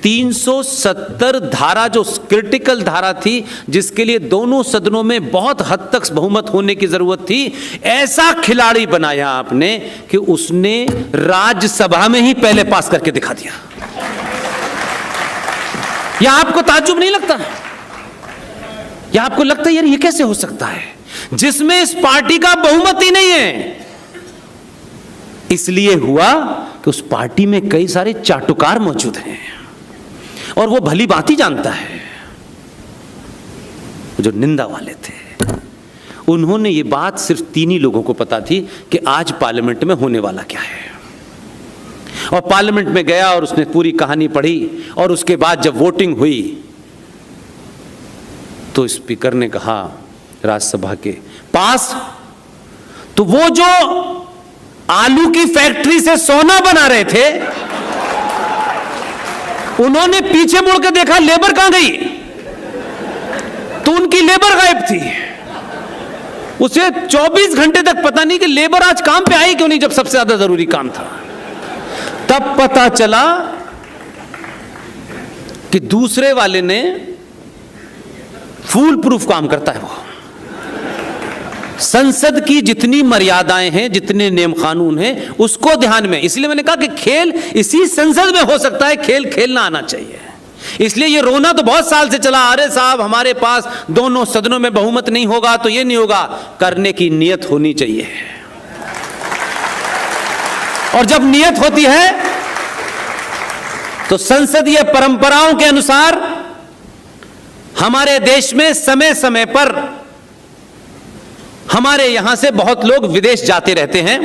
370 धारा जो क्रिटिकल धारा थी, जिसके लिए दोनों सदनों में बहुत हद तक बहुमत होने की जरूरत थी, ऐसा खिलाड़ी बनाया आपने कि उसने राज्यसभा में ही पहले पास करके दिखा दिया। या आपको ताज्जुब नहीं लगता? या आपको लगता है यार ये कैसे हो सकता है, जिसमें इस पार्टी का बहुमत ही नहीं है? इसलिए हुआ कि उस पार्टी में कई सारे चाटुकार मौजूद हैं और वो भली बात ही जानता है। जो निंदा वाले थे, उन्होंने ये बात सिर्फ 3 ही लोगों को पता थी कि आज पार्लियामेंट में होने वाला क्या है। और पार्लियामेंट में गया और उसने पूरी कहानी पढ़ी, और उसके बाद जब वोटिंग हुई तो स्पीकर ने कहा राज्यसभा के पास, तो वो जो आलू की फैक्ट्री से सोना बना रहे थे, उन्होंने पीछे मुड़ के देखा लेबर कहां गई, तो उनकी लेबर गायब थी। उसे 24 घंटे तक पता नहीं कि लेबर आज काम पे आई क्यों नहीं, जब सबसे ज्यादा जरूरी काम था। तब पता चला कि दूसरे वाले ने फूल प्रूफ काम करता है। वो संसद की जितनी मर्यादाएं हैं, जितने नियम कानून हैं, उसको ध्यान में, इसलिए मैंने कहा कि खेल इसी संसद में हो सकता है, खेल खेलना आना चाहिए। इसलिए ये रोना तो बहुत साल से चला, अरे साहब हमारे पास दोनों सदनों में बहुमत नहीं होगा तो ये नहीं होगा। करने की नियत होनी चाहिए, और जब नियत होती है तो संसदीय परंपराओं के अनुसार हमारे देश में समय समय पर हमारे यहां से बहुत लोग विदेश जाते रहते हैं।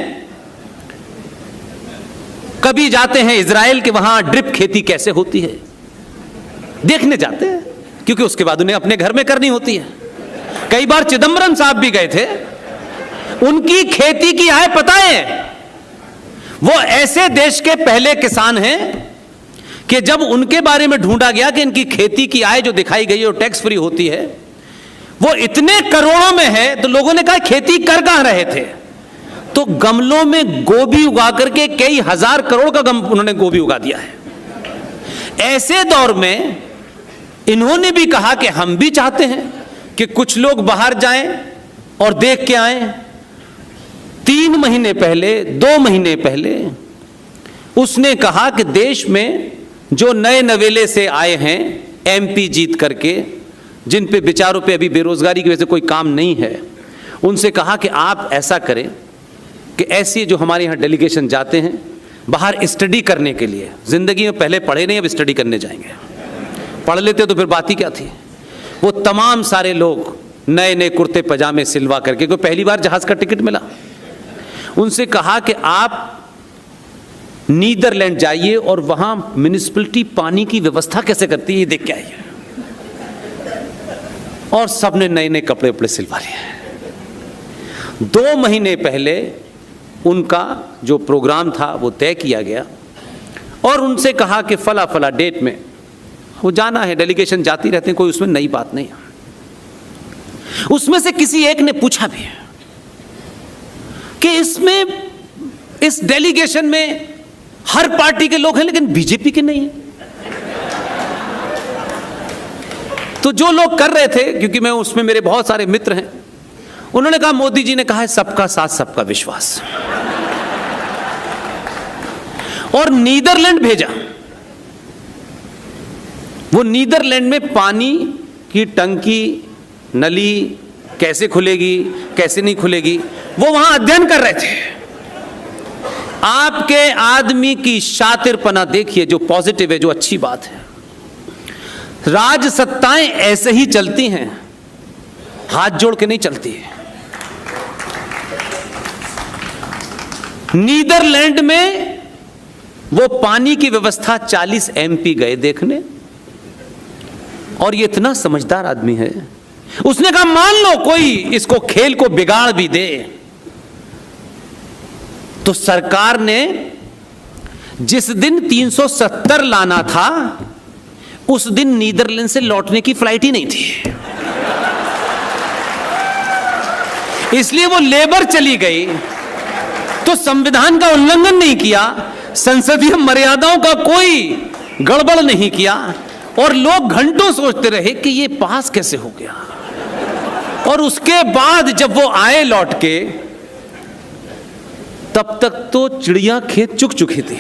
कभी जाते हैं इजराइल के, वहां ड्रिप खेती कैसे होती है देखने जाते हैं, क्योंकि उसके बाद उन्हें अपने घर में करनी होती है। कई बार चिदंबरम साहब भी गए थे, उनकी खेती की आय पता है। वो ऐसे देश के पहले किसान हैं कि जब उनके बारे में ढूंढा गया कि इनकी खेती की आय जो दिखाई गई है वो टैक्स फ्री होती है, वो इतने करोड़ों में है, तो लोगों ने कहा खेती कर कहां रहे थे? तो गमलों में गोभी उगा करके कई हजार करोड़ का उन्होंने गोभी उगा दिया है। ऐसे दौर में इन्होंने भी कहा कि हम भी चाहते हैं कि कुछ लोग बाहर जाएं और देख के आएं। 3 महीने पहले, 2 महीने पहले उसने कहा कि देश में जो नए नवेले से आए हैं एमपी जीत करके, जिन पे बेचारों पे अभी बेरोजगारी की वजह से कोई काम नहीं है, उनसे कहा कि आप ऐसा करें कि ऐसी जो हमारे यहाँ डेलीगेशन जाते हैं बाहर स्टडी करने के लिए, जिंदगी में पहले पढ़े नहीं, अब स्टडी करने जाएंगे। पढ़ लेते तो फिर बात ही क्या थी। वो तमाम सारे लोग नए नए कुर्ते पजामे सिलवा करके, कोई पहली बार जहाज का टिकट मिला, उनसे कहा कि आप नीदरलैंड जाइए और वहां म्युनिसिपलिटी पानी की व्यवस्था कैसे करती है ये देख के आइए। और सबने नए नए कपड़े उपड़े सिलवा लिए। 2 महीने पहले उनका जो प्रोग्राम था वो तय किया गया, और उनसे कहा कि फला फला डेट में वो जाना है। डेलीगेशन जाती रहते हैं, कोई उसमें नई बात नहीं। उसमें से किसी एक ने पूछा भी कि इसमें, इस डेलीगेशन में हर पार्टी के लोग हैं लेकिन बीजेपी के नहीं है। तो जो लोग कर रहे थे, क्योंकि मैं उसमें मेरे बहुत सारे मित्र हैं, उन्होंने कहा मोदी जी ने कहा है सबका साथ सबका विश्वास, और नीदरलैंड भेजा। वो नीदरलैंड में पानी की टंकी, नली कैसे खुलेगी कैसे नहीं खुलेगी, वो वहां अध्ययन कर रहे थे। आपके आदमी की शातिरपना देखिए, जो पॉजिटिव है, जो अच्छी बात है। राजसत्ताएं ऐसे ही चलती हैं, हाथ जोड़ के नहीं चलती है। नीदरलैंड में वो पानी की व्यवस्था 40 एमपी गए देखने, और ये इतना समझदार आदमी है, उसने कहा मान लो कोई इसको खेल को बिगाड़ भी दे, तो सरकार ने जिस दिन 370 लाना था उस दिन नीदरलैंड से लौटने की फ्लाइट ही नहीं थी, इसलिए वो लेबर चली गई। तो संविधान का उल्लंघन नहीं किया, संसदीय मर्यादाओं का कोई गड़बड़ नहीं किया, और लोग घंटों सोचते रहे कि ये पास कैसे हो गया। और उसके बाद जब वो आए लौट के, तब तक तो चिड़िया खेत चुक चुकी थी।